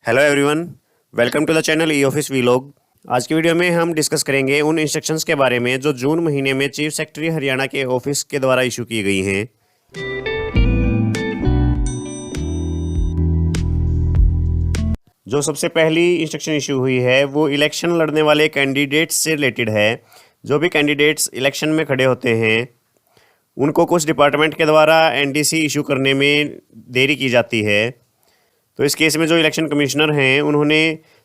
Hello everyone, welcome to the channel e office vlog. आज की video में हम डिस्कस करेंगे उन इंस्ट्रक्शंस के बारे में जो जून महीने में चीफ सेक्रेटरी हरियाणा के ऑफिस के द्वारा इशू की गई हैं। जो सबसे पहली इंस्ट्रक्शन इशू हुई है वो इलेक्शन लड़ने वाले कैंडिडेट्स से रिलेटेड है। जो भी कैंडिडेट्स इलेक्शन में खड़े होते हैं उनको कुछ डिपार्टमेंट के द्वारा एनडीसी इशू करने में देरी की जाती है। तो इस केस में जो इलेक्शन कमिश्नर हैं उन्होंने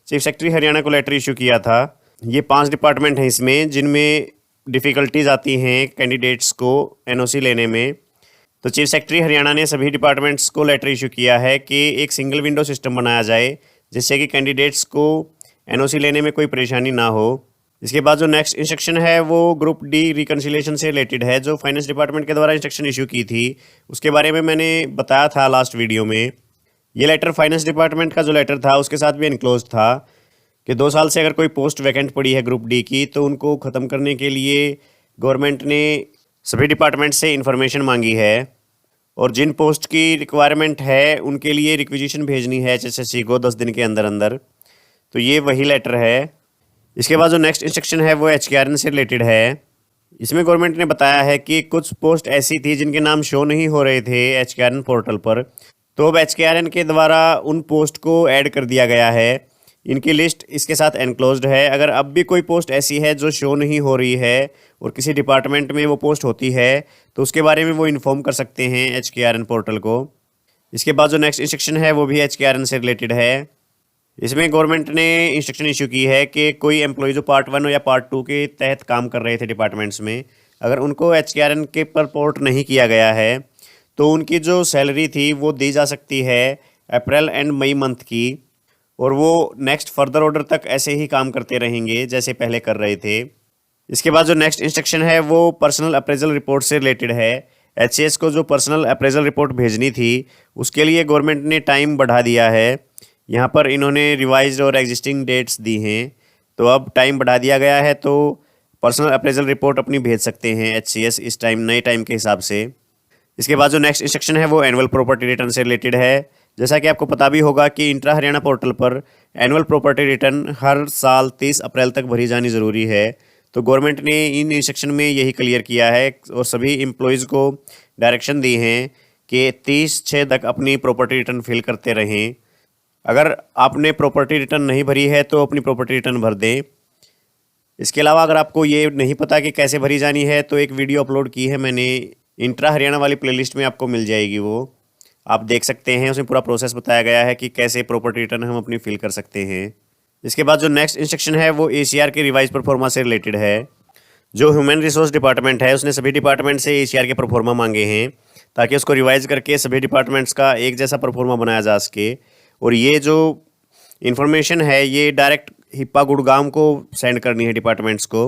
चीफ सेक्रेटरी हरियाणा को लेटर इशू किया था। ये 5 डिपार्टमेंट हैं इसमें जिनमें डिफ़िकल्टीज आती हैं कैंडिडेट्स को एनओसी लेने में। तो चीफ सेक्रेटरी हरियाणा ने सभी डिपार्टमेंट्स को लेटर इशू किया है कि एक सिंगल विंडो सिस्टम बनाया जाए जिससे कि कैंडिडेट्स को एनओसी लेने में कोई परेशानी ना हो। इसके बाद जो नेक्स्ट इंस्ट्रक्शन है वो ग्रुप डी रिकन्सिलिएशन से रिलेटेड है। जो फाइनेंस डिपार्टमेंट के द्वारा इंस्ट्रक्शन इशू की थी उसके बारे में मैंने बताया था लास्ट वीडियो में। ये लेटर फाइनेंस डिपार्टमेंट का जो लेटर था उसके साथ भी एनक्लोज था कि 2 साल से अगर कोई पोस्ट वैकेंट पड़ी है ग्रुप डी की तो उनको ख़त्म करने के लिए गवर्नमेंट ने सभी डिपार्टमेंट से इन्फॉर्मेशन मांगी है और जिन पोस्ट की रिक्वायरमेंट है उनके लिए रिक्विजिशन भेजनी है एचएसएससी को 10 दिन के अंदर अंदर। तो ये वही लेटर है। इसके बाद जो नेक्स्ट इंस्ट्रक्शन है वो एचकेआरएन से रिलेटेड है। इसमें गवर्नमेंट ने बताया है कि कुछ पोस्ट ऐसी थी जिनके नाम शो नहीं हो रहे थे एचकेआरएन पोर्टल पर, तो अब एचकेआरएन के द्वारा उन पोस्ट को ऐड कर दिया गया है। इनकी लिस्ट इसके साथ एनक्लोज्ड है। अगर अब भी कोई पोस्ट ऐसी है जो शो नहीं हो रही है और किसी डिपार्टमेंट में वो पोस्ट होती है तो उसके बारे में वो इन्फॉर्म कर सकते हैं एचकेआरएन पोर्टल को। इसके बाद जो नेक्स्ट इंस्ट्रक्शन है वो भी एचकेआरएन से रिलेटेड है। इसमें गवर्नमेंट ने इंस्ट्रक्शन इशू की है कि कोई एम्प्लॉय जो पार्ट 1 या पार्ट 2 के तहत काम कर रहे थे डिपार्टमेंट्स में, अगर उनको एचकेआरएन के पर रिपोर्ट नहीं किया गया है तो उनकी जो सैलरी थी वो दी जा सकती है अप्रैल एंड मई मंथ की, और वो नेक्स्ट फर्दर ऑर्डर तक ऐसे ही काम करते रहेंगे जैसे पहले कर रहे थे। इसके बाद जो नेक्स्ट इंस्ट्रक्शन है वो पर्सनल अप्रेजल रिपोर्ट से रिलेटेड है। एचसीएस को जो पर्सनल अप्रेजल रिपोर्ट भेजनी थी उसके लिए गवर्नमेंट ने टाइम बढ़ा दिया है। यहाँ पर इन्होंने रिवाइज्ड और एग्जिस्टिंग डेट्स दी हैं, तो अब टाइम बढ़ा दिया गया है तो पर्सनल अप्रेजल रिपोर्ट अपनी भेज सकते हैं एचसीएस इस टाइम नए टाइम के हिसाब से। इसके बाद जो नेक्स्ट इंस्ट्रक्शन है वो एनुअल प्रॉपर्टी रिटर्न से रिलेटेड है। जैसा कि आपको पता भी होगा कि इंट्रा हरियाणा पोर्टल पर एनुअल प्रॉपर्टी रिटर्न हर साल 30 अप्रैल तक भरी जानी ज़रूरी है। तो गवर्नमेंट ने इन इंस्ट्रक्शन में यही क्लियर किया है और सभी एम्प्लॉयज़ को डायरेक्शन दी हैं कि 30/6 तक अपनी प्रॉपर्टी रिटर्न फिल करते रहें। अगर आपने प्रॉपर्टी रिटर्न नहीं भरी है तो अपनी प्रॉपर्टी रिटर्न भर दें। इसके अलावा अगर आपको ये नहीं पता कि कैसे भरी जानी है तो एक वीडियो अपलोड की है मैंने, इंट्रा हरियाणा वाली प्लेलिस्ट में आपको मिल जाएगी, वो आप देख सकते हैं। उसमें पूरा प्रोसेस बताया गया है कि कैसे प्रॉपर्टी रिटर्न हम अपनी फिल कर सकते हैं। इसके बाद जो नेक्स्ट इंस्ट्रक्शन है वो एसीआर के रिवाइज परफॉर्मा से रिलेटेड है। जो ह्यूमन रिसोर्स डिपार्टमेंट है उसने सभी डिपार्टमेंट से एसीआर के परफॉर्मा मांगे हैं ताकि उसको रिवाइज करके सभी डिपार्टमेंट्स का एक जैसा परफॉर्मा बनाया जा सके। और ये जो इन्फॉर्मेशन है ये डायरेक्ट हिप्पा गुड़गांव को सेंड करनी है डिपार्टमेंट्स को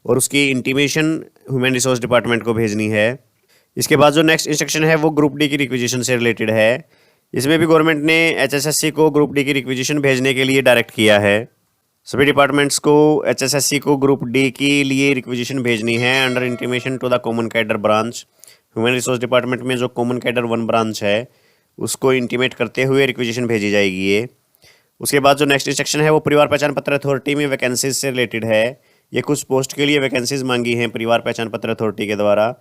और उसकी इंटीमेशन ह्यूमन रिसोर्स डिपार्टमेंट को भेजनी है। इसके बाद जो नेक्स्ट इंस्ट्रक्शन है वो ग्रुप डी की रिक्विजिशन से रिलेटेड है। इसमें भी गवर्नमेंट ने एचएसएससी को ग्रुप डी की रिक्विजिशन भेजने के लिए डायरेक्ट किया है। सभी डिपार्टमेंट्स को एचएसएससी को ग्रुप डी के लिए रिक्विजिशन भेजनी है under intimation to the common cadre branch. Human resource department में जो कॉमन कैडर 1 ब्रांच है उसको इंटीमेट करते हुए रिक्विजिशन भेजी जाएगी ये। उसके बाद जो नेक्स्ट इंस्ट्रक्शन है वो परिवार पहचान पत्र अथॉरिटी में वैकेंसीज से रिलेटेड है। ये कुछ पोस्ट के लिए वैकेंसीज मांगी हैं परिवार पहचान पत्र अथॉरिटी के द्वारा।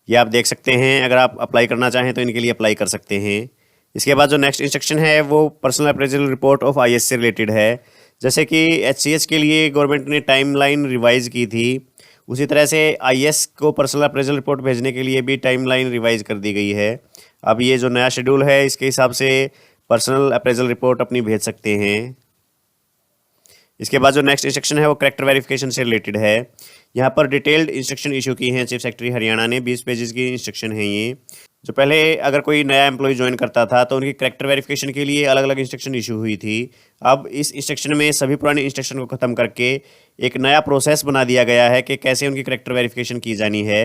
ये आप देख सकते हैं, अगर आप अप्लाई करना चाहें तो इनके लिए अप्लाई कर सकते हैं। इसके बाद जो नेक्स्ट इंस्ट्रक्शन है वो personal appraisal report of IAS से रिलेटेड है। जैसे कि एचसीएस के लिए गवर्नमेंट ने टाइमलाइन रिवाइज की थी, उसी तरह से आईएएस को पर्सनल अप्रेजल रिपोर्ट भेजने के लिए भी टाइमलाइन रिवाइज कर दी गई है। अब ये जो नया शेड्यूल है इसके हिसाब से पर्सनल अप्रेजल रिपोर्ट अपनी भेज सकते हैं। इसके बाद जो नेक्स्ट इंस्ट्रक्शन है वो कैरेक्टर वेरिफिकेशन से रिलेटेड है। यहाँ पर डिटेल्ड इंस्ट्रक्शन इशू की हैं चीफ सेक्रेटरी हरियाणा ने, 20 पेजेस की इंस्ट्रक्शन है ये। जो पहले अगर कोई नया एम्प्लॉय ज्वाइन करता था तो उनकी कैरेक्टर वेरिफिकेशन के लिए अलग अलग इंस्ट्रक्शन इशू हुई थी। अब इस इंस्ट्रक्शन में सभी पुराने इंस्ट्रक्शन को ख़त्म करके एक नया प्रोसेस बना दिया गया है कि कैसे उनकी कैरेक्टर वेरिफिकेशन की जानी है।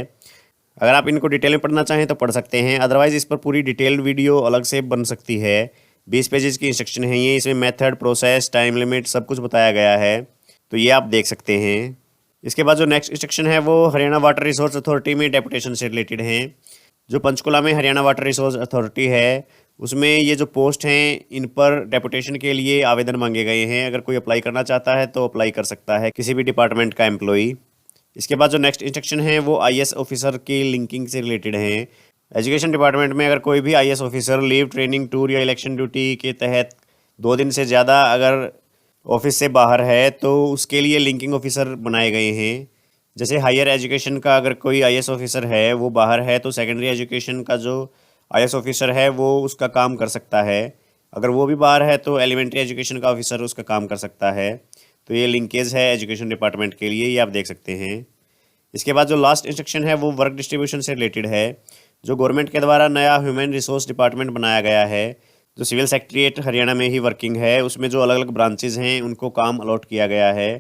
अगर आप इनको डिटेल में पढ़ना चाहें तो पढ़ सकते हैं, अदरवाइज़ इस पर पूरी डिटेल्ड वीडियो अलग से बन सकती है। 20 पेजेस की इंस्ट्रक्शन है ये, इसमें मेथड, प्रोसेस, टाइम लिमिट सब कुछ बताया गया है, तो ये आप देख सकते हैं। इसके बाद जो नेक्स्ट इंस्ट्रक्शन है वो हरियाणा वाटर रिसोर्स अथॉरिटी में डेपुटेशन से रिलेटेड हैं। जो पंचकुला में हरियाणा वाटर रिसोर्स अथॉरिटी है उसमें ये जो पोस्ट हैं इन पर डेपुटेशन के लिए आवेदन मांगे गए हैं। अगर कोई अप्लाई करना चाहता है तो अप्लाई कर सकता है, किसी भी डिपार्टमेंट का एम्प्लॉई। इसके बाद जो नेक्स्ट इंस्ट्रक्शन है वो आईएएस ऑफिसर की लिंकिंग से रिलेटेड हैं। एजुकेशन डिपार्टमेंट में अगर कोई भी IAS officer leave, training, tour या इलेक्शन ड्यूटी के तहत 2 दिन से ज़्यादा अगर ऑफिस से बाहर है तो उसके लिए लिंकिंग ऑफिसर बनाए गए हैं। जैसे हायर एजुकेशन का अगर कोई आईएएस ऑफिसर है वो बाहर है तो सेकेंडरी एजुकेशन का जो आईएएस ऑफिसर है वो उसका काम कर सकता है। अगर वो भी बाहर है तो एलिमेंट्री एजुकेशन का ऑफिसर उसका काम कर सकता है। तो ये लिंकेज है एजुकेशन डिपार्टमेंट के लिए, ये आप देख सकते हैं। इसके बाद जो लास्ट इंस्ट्रक्शन है वो वर्क डिस्ट्रीब्यूशन से रिलेटेड है। जो गवर्नमेंट के द्वारा नया ह्यूमन रिसोर्स डिपार्टमेंट बनाया गया है, जो सिविल सेक्रेटरीट हरियाणा में ही वर्किंग है, उसमें जो अलग अलग ब्रांचेज हैं उनको काम अलॉट किया गया है।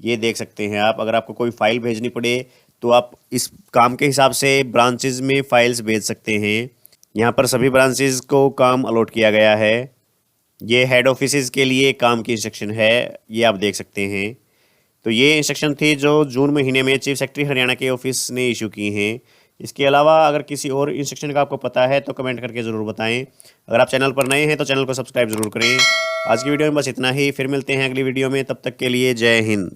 ये देख सकते हैं आप। अगर आपको कोई फ़ाइल भेजनी पड़े तो आप इस काम के हिसाब से ब्रांचेज में फ़ाइल्स भेज सकते हैं। यहाँ पर सभी ब्रांचेज को काम अलॉट किया गया है। ये हेड ऑफिसेज़ के लिए काम की इंस्ट्रक्शन है, ये आप देख सकते हैं। तो ये इंस्ट्रक्शन थी जो जून महीने में चीफ सेक्रेटरी हरियाणा के ऑफिस ने इशू की हैं। इसके अलावा अगर किसी और इंस्ट्रक्शन का आपको पता है तो कमेंट करके ज़रूर बताएं। अगर आप चैनल पर नए हैं तो चैनल को सब्सक्राइब ज़रूर करें। आज की वीडियो में बस इतना ही, फिर मिलते हैं अगली वीडियो में। तब तक के लिए जय हिंद।